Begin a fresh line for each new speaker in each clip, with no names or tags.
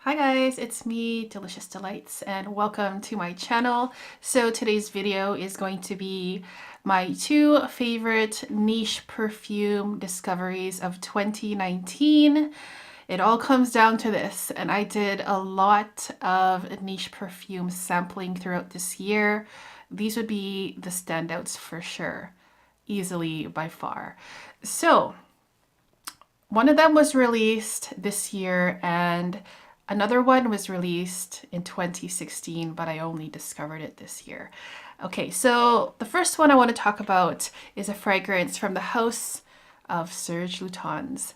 Hi guys, it's me, Delicious Delights, and welcome to my channel. So today's video is going to be my two favorite niche perfume discoveries of 2019. It all comes down to this, and I did a lot of niche perfume sampling throughout this year. These would be the standouts for sure, easily by far. So one of them was released this year and another one was released in 2016, but I only discovered it this year. Okay, so the first one I want to talk about is a fragrance from the house of Serge Lutens.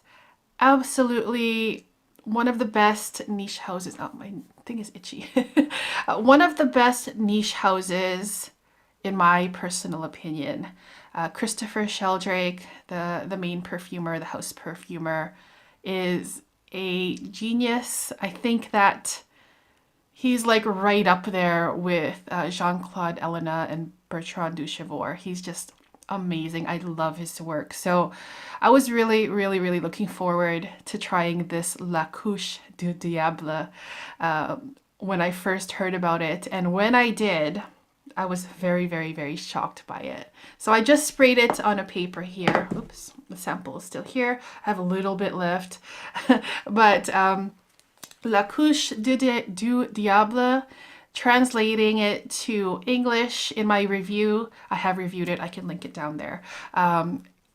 Absolutely one of the best niche houses. Oh, my thing is itchy. One of the best niche houses in my personal opinion. Christopher Sheldrake, the main perfumer, the house perfumer, is a genius. I think that he's like right up there with Jean-Claude Ellena and Bertrand Duchevaux. He's just amazing. I love his work. So I was really looking forward to trying this La Couche du Diable when I first heard about it. And when I did, I was very shocked by it. So I just sprayed it on a paper here. Oops, the sample is still here. I have a little bit left. But La Couche du Diable, translating it to English in my review, I have reviewed it, I can link it down there.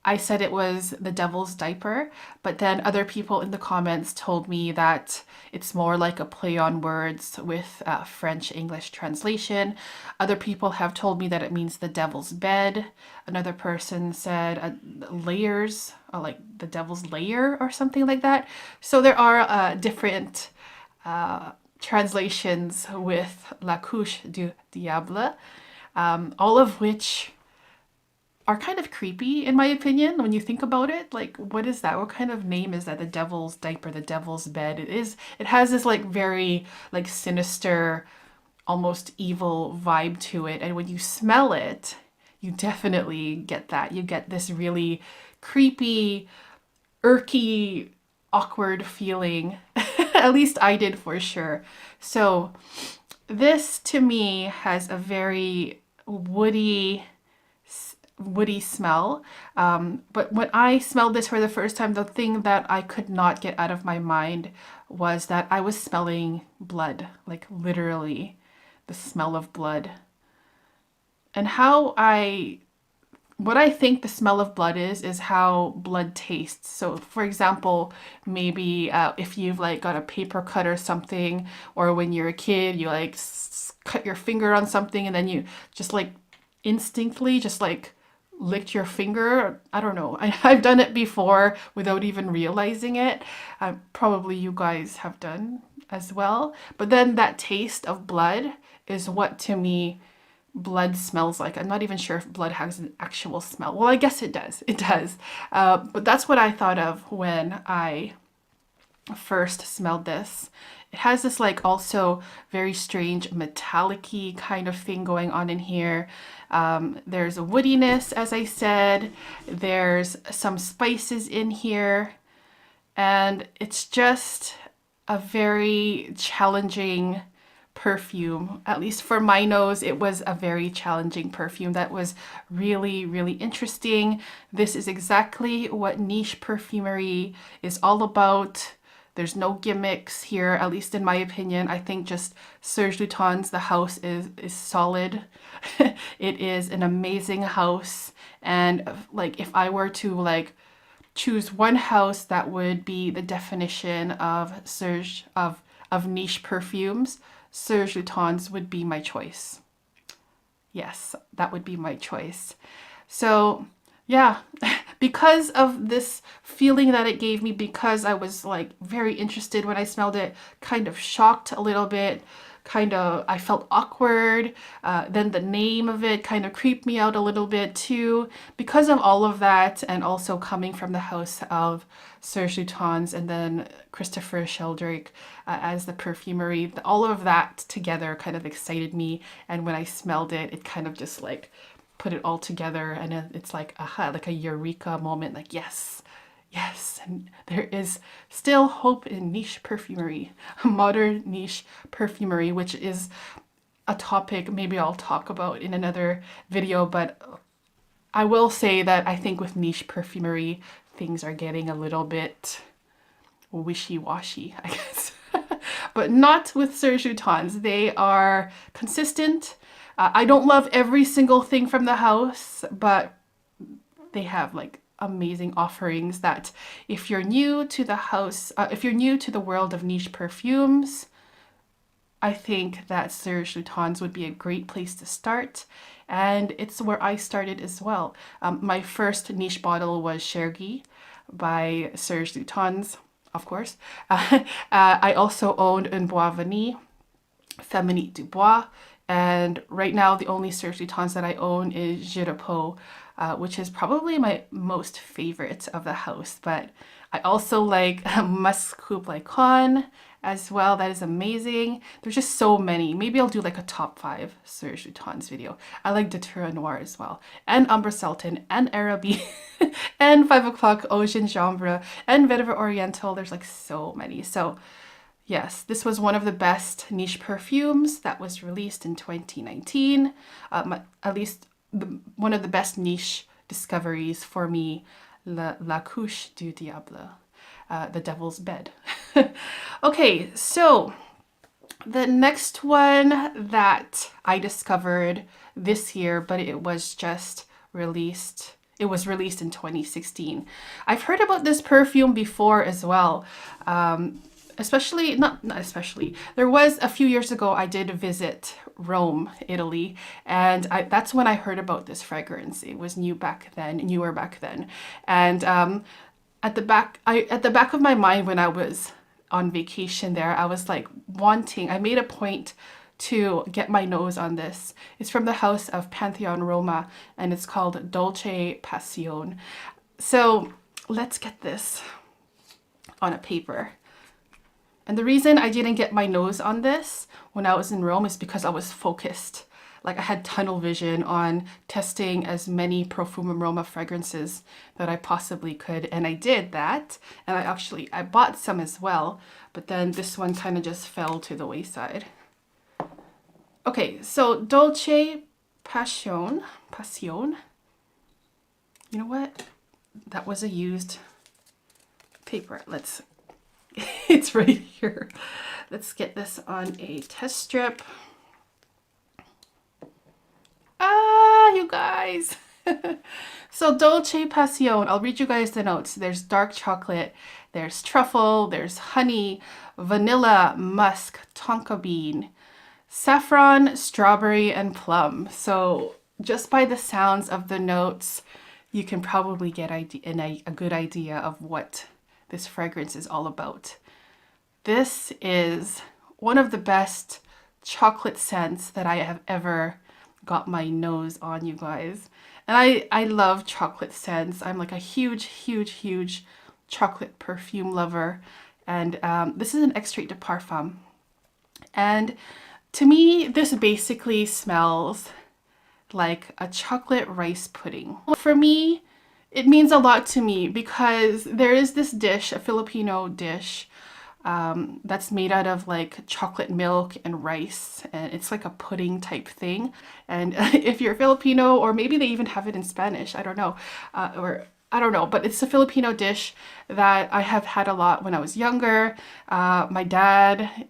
I said it was the devil's diaper, but then other people in the comments told me that it's more like a play on words with French-English translation. Other people have told me that it means the devil's bed. Another person said layers, like the devil's layer or something like that. So there are different translations with La Couche du Diable, all of which are kind of creepy in my opinion when you think about it. Like, what is that? What kind of name is that? The devil's diaper, the devil's bed. It has this like very like sinister, almost evil vibe to it. And when you smell it, you definitely get that. You get this really creepy, irky, awkward feeling. At least I did for sure. So this to me has a very woody smell. But when I smelled this for the first time, the thing that I could not get out of my mind was that I was smelling blood, like literally the smell of blood. And what I think the smell of blood is how blood tastes. So for example, maybe if you've like got a paper cut or something, or when you're a kid, you like cut your finger on something and then you just like instinctively just like licked your finger. I don't know. I've done it before without even realizing it. Probably you guys have done as well. But then that taste of blood is what to me blood smells like. I'm not even sure if blood has an actual smell. Well, I guess it does. It does. But that's what I thought of when I first smelled this. It has this like also very strange metallic-y kind of thing going on in here. There's a woodiness, as I said. There's some spices in here. And it's just a very challenging perfume. At least for my nose, it was a very challenging perfume that was really interesting. This is exactly what niche perfumery is all about. There's no gimmicks here, at least in my opinion. I think just Serge Lutens, the house is solid. It is an amazing house. And like if I were to like choose one house that would be the definition of Serge of niche perfumes, Serge Lutens would be my choice. Yes, that would be my choice. So yeah, because of this feeling that it gave me, because I was like very interested when I smelled it, kind of shocked a little bit, I felt awkward. Then the name of it kind of creeped me out a little bit too. Because of all of that, and also coming from the house of Serge Lutens and then Christopher Sheldrake as the perfumery, all of that together kind of excited me. And when I smelled it, it kind of just like put it all together, and it's like aha, like a eureka moment, like yes, Yes, and there is still hope in niche perfumery, modern niche perfumery, which is a topic maybe I'll talk about in another video, but I will say that I think with niche perfumery, things are getting a little bit wishy-washy, I guess. But not with Serge Lutens. They are consistent. I don't love every single thing from the house, but they have like amazing offerings that if you're new to the house, if you're new to the world of niche perfumes, I think that Serge Lutens would be a great place to start. And it's where I started as well. My first niche bottle was Serge by Serge Lutens, of course. I also owned Un Bois Vanille, Féminite du Bois, and right now the only Serge Lutens that I own is Je Repos, which is probably my most favorite of the house. But I also like Musk Coupe Lycon as well. That is amazing. There's just so many. Maybe I'll do like a top 5 Serge Lutens video. I like Datura Noir as well, and Ambre Sultan, and Araby, and 5 o'clock Eau Gingembre, and Vetiver Oriental. There's like so many. So yes, this was one of the best niche perfumes that was released in 2019. At least one of the best niche discoveries for me, La Couche du Diable, the Devil's Bed. Okay, so the next one that I discovered this year, but it was just released. It was released in 2016. I've heard about this perfume before as well. Especially, not especially, there was a few years ago I did visit Rome, Italy, and that's when I heard about this fragrance. It was newer back then. And at the back of my mind when I was on vacation there, I was like I made a point to get my nose on this. It's from the house of Pantheon, Roma, and it's called Dolce Passione. So let's get this on a paper. And the reason I didn't get my nose on this when I was in Rome is because I was focused. Like I had tunnel vision on testing as many PERFUME Roma fragrances that I possibly could. And I did that. And I bought some as well. But then this one kind of just fell to the wayside. Okay, so Dolce Passione. You know what? That was a used paper. It's right here. Let's get this on a test strip. Ah, you guys. So Dolce Passione, I'll read you guys the notes. There's dark chocolate, there's truffle, there's honey, vanilla, musk, tonka bean, saffron, strawberry, and plum. So just by the sounds of the notes, you can probably get a good idea of what this fragrance is all about. This is one of the best chocolate scents that I have ever got my nose on, you guys. And I love chocolate scents. I'm like a huge chocolate perfume lover. And this is an extrait de parfum. And to me, this basically smells like a chocolate rice pudding. For me, it means a lot to me because there is this dish, a Filipino dish, that's made out of like chocolate milk and rice, and it's like a pudding type thing. And if you're Filipino, or maybe they even have it in Spanish, I don't know, but it's a Filipino dish that I have had a lot when I was younger. My dad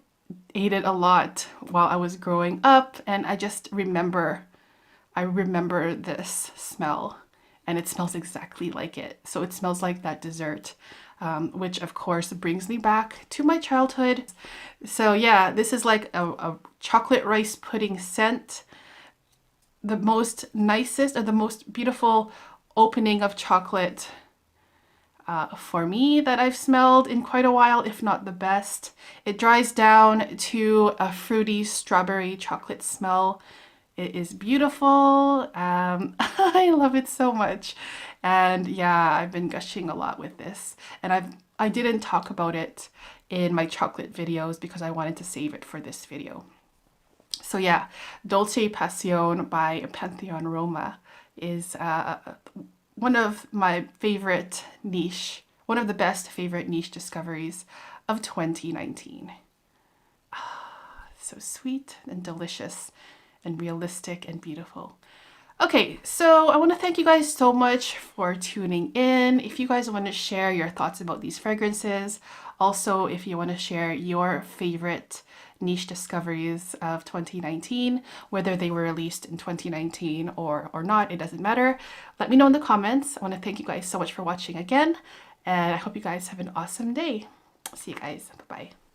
ate it a lot while I was growing up, and I remember this smell. And it smells exactly like it. So it smells like that dessert, which of course brings me back to my childhood. So yeah, this is like a chocolate rice pudding scent. The most nicest or the most beautiful opening of chocolate for me that I've smelled in quite a while, if not the best. It dries down to a fruity strawberry chocolate smell. It is beautiful. I love it so much. And yeah, I've been gushing a lot with this. And I didn't talk about it in my chocolate videos because I wanted to save it for this video. So yeah, Dolce Passione by Pantheon Roma is one of my favorite niche one of the best favorite niche discoveries of 2019. So sweet and delicious and realistic and beautiful. Okay, so I want to thank you guys so much for tuning in. If you guys want to share your thoughts about these fragrances, also if you want to share your favorite niche discoveries of 2019, whether they were released in 2019 or not, it doesn't matter. Let me know in the comments. I want to thank you guys so much for watching again, and I hope you guys have an awesome day. See you guys. Bye-bye.